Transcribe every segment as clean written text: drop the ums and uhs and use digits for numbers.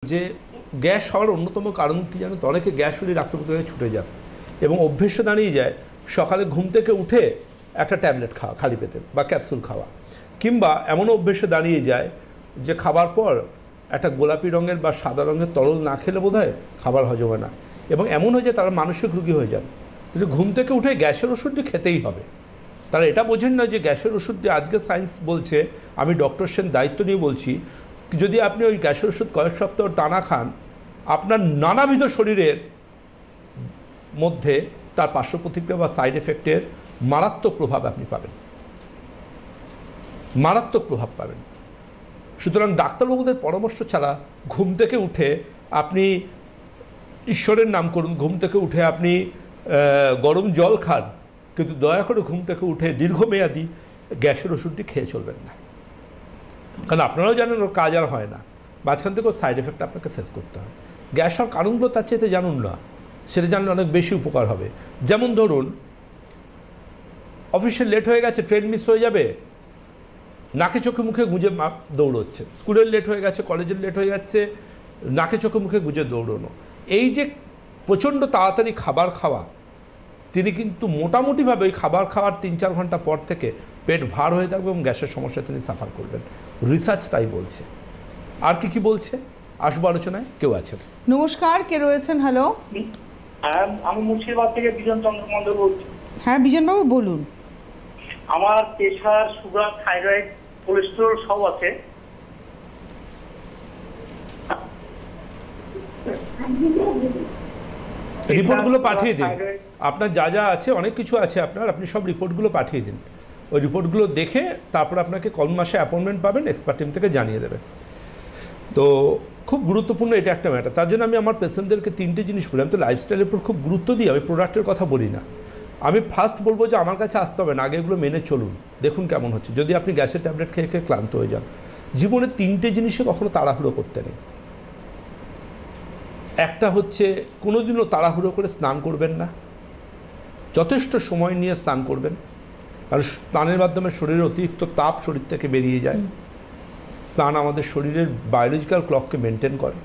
যে গ্যাস হওয়ার অন্যতম কারণ কি জানো তো, অনেকে গ্যাস হলে ডাক্তার হয়ে ছুটে যান এবং অভ্যেসে দাঁড়িয়ে যায় সকালে ঘুম থেকে উঠে একটা ট্যাবলেট খাওয়া খালি পেটে বা ক্যাপসুল খাওয়া, কিংবা এমন অভ্যেসে দাঁড়িয়ে যায় যে খাবার পর একটা গোলাপি রঙের বা সাদা রঙের তরল না খেলে বোধহয় খাবার হজম হয় না, এবং এমন হয়ে যায় তারা মানসিক রোগী হয়ে যান। কিন্তু ঘুম থেকে উঠে গ্যাসের ওষুধটি খেতেই হবে। তারা এটা বোঝেন না যে গ্যাসের ওষুধটি আজকে সায়েন্স বলছে, আমি ডক্টর সেন দায়িত্ব নিয়ে বলছি, যদি আপনি ওই গ্যাসের ওষুধ কয়েক সপ্তাহ টানা খান, আপনার নানাবিধ শরীরের মধ্যে তার পার্শ্ব প্রতিক্রিয়া বা সাইড এফেক্টের মারাত্মক প্রভাব আপনি পাবেন, মারাত্মক প্রভাব পাবেন। সুতরাং ডাক্তারবাবুদের পরামর্শ ছাড়া ঘুম থেকে উঠে আপনি ঈশ্বরের নাম করুন, ঘুম থেকে উঠে আপনি গরম জল খান, কিন্তু দয়া করে ঘুম থেকে উঠে দীর্ঘমেয়াদী গ্যাসের ওষুধটি খেয়ে চলবেন না। কারণ আপনারাও জানেন ওর কাজ আর হয় না, মাঝখান থেকেও সাইড এফেক্ট আপনাকে ফেস করতে হয়। গ্যাস হওয়ার কারণগুলো তার চাইতে জানুন না, সেটা জানলে অনেক বেশি উপকার হবে। যেমন ধরুন, অফিসে লেট হয়ে গেছে, ট্রেন মিস হয়ে যাবে, নাকে চোখে মুখে গুঁজে দৌড়চ্ছে, স্কুলের লেট হয়ে গেছে, কলেজের লেট হয়ে যাচ্ছে, নাকে চোখে মুখে গুঁজে দৌড়নো। এই যে প্রচণ্ড তাড়াতাড়ি খাবার খাওয়া, তিনি কিন্তু মোটামুটিভাবে ওই খাবার খাওয়ার 3-4 ঘন্টা পর থেকে পেট ভার হয়ে থাকবে এবং গ্যাসের সমস্যায় তিনি সাফার করবেন। রিসার্চ তাই বলছে। আর কি কি বলছে আসবো আলোচনায়। কেউ আছেন? নমস্কার, কে রয়েছেন? হ্যালো, আমি মুর্শিদাবাদ থেকে বিজন চন্দ্র মন্ডল বলছি। হ্যাঁ বিজনবাবু বলুন। আমার প্রেশার, সুগার, থাইরয়েড, কোলেস্টেরল সব আছে। রিপোর্টগুলো পাঠিয়ে দিন, আপনার যা যা আছে, অনেক কিছু আছে আপনার, আপনি সব রিপোর্টগুলো পাঠিয়ে দিন। ওই রিপোর্টগুলো দেখে তারপর আপনাকে কোন মাসে অ্যাপয়েন্টমেন্ট পাবেন এক্সপার্ট টিম থেকে জানিয়ে দেবে। তো খুব গুরুত্বপূর্ণ এটা একটা ম্যাটার। তার জন্য আমি আমার পেশেন্টদেরকে 3টে জিনিস বলি। আমি তো লাইফস্টাইলের উপর খুব গুরুত্ব দিই, আমি প্রোডাক্টের কথা বলি না। আমি ফার্স্ট বলবো যে আমার কাছে আসতে হবে না, আগে এগুলো মেনে চলুন, দেখুন কেমন হচ্ছে। যদি আপনি গ্যাসের ট্যাবলেট খেয়ে খেয়ে ক্লান্ত হয়ে যান, জীবনে 3টে জিনিসে কখনো তাড়াহুড়ো করতে নেই। একটা হচ্ছে, কোনোদিনও তাড়াহুড়ো করে স্নান করবেন না, যথেষ্ট সময় নিয়ে স্নান করবেন, কারণ স্নানের মাধ্যমে শরীরের অতিরিক্ত তাপ শরীর থেকে বেরিয়ে যায়। স্নান আমাদের শরীরের বায়োলজিক্যাল ক্লককে মেনটেন করে।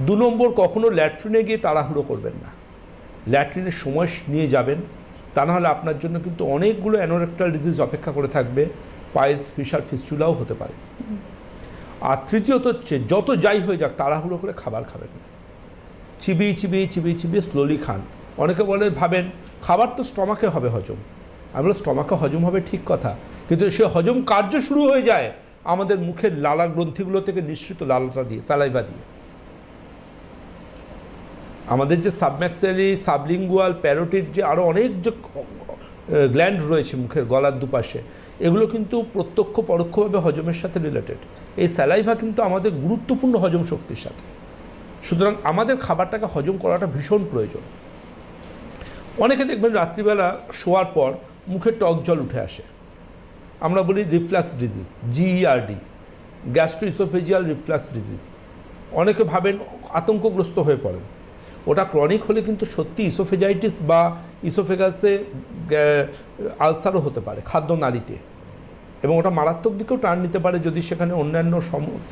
2 নম্বর, কখনো ল্যাট্রিনে গিয়ে তাড়াহুড়ো করবেন না, ল্যাট্রিনের সময় নিয়ে যাবেন, তা নাহলে আপনার জন্য কিন্তু অনেকগুলো অ্যানোরেক্টাল ডিজিজ অপেক্ষা করে থাকবে, পাইলস, ফিশার, ফিস্টুলাও হতে পারে। আর তৃতীয়ত হচ্ছে, যত যাই হয়ে যাক তাড়াহুড়ো করে খাবার খাবেন না, চিবিয়ে চিবিয়ে চিবিয়ে চিবিয়ে স্লোলি খান। অনেকে বলে, ভাবেন খাবার তো স্টমাকে হবে হজম। আমি বলি, স্টমাকে হজম হবে ঠিক কথা, কিন্তু সে হজম কার্য শুরু হয়ে যায় আমাদের মুখের লালা গ্রন্থিগুলো থেকে নিঃসৃত লালাটা দিয়ে, সালাইভা দিয়ে। আমাদের যে সাবম্যাক্সিলারি, সাবলিঙ্গুয়াল, প্যারোটিড, যে আরও অনেক যে গ্ল্যান্ড রয়েছে মুখের গলার দুপাশে, এগুলো কিন্তু প্রত্যক্ষ পরোক্ষভাবে হজমের সাথে রিলেটেড। এই স্যালাইভা কিন্তু আমাদের গুরুত্বপূর্ণ হজম শক্তির সাথে। সুতরাং আমাদের খাবারটাকে হজম করাটা ভীষণ প্রয়োজন। অনেকে দেখবেন রাত্রিবেলা শোয়ার পর মুখে টক জল উঠে আসে, আমরা বলি reflux disease, GERD, gastroesophageal reflux disease. অনেকে ভাবেন, আতঙ্কগ্রস্ত হয়ে পড়েন। ওটা ক্রনিক হলে কিন্তু সত্যি ইসোফেজাইটিস বা ইসোফেগাসে আলসারও হতে পারে খাদ্য নালীতে, এবং ওটা মারাত্মক দিকেও টার্ন নিতে পারে যদি সেখানে অন্যান্য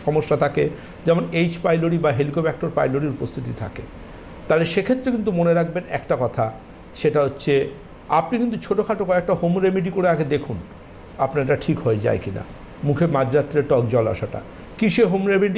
সমস্যা থাকে, যেমন H. পাইলোরি বা হেলিকোব্যাক্টর পাইলোরির উপস্থিতি থাকে। তাহলে সেক্ষেত্রে কিন্তু মনে রাখবেন একটা কথা, সেটা হচ্ছে আপনি কিন্তু ছোটোখাটো কয়েকটা হোম রেমেডি করে আগে দেখুন আপনার এটা ঠিক হয়ে যায় কিনা। মুখে মাঝরাত্রে টক জল আসাটা, কিসে হোম রেমেডি?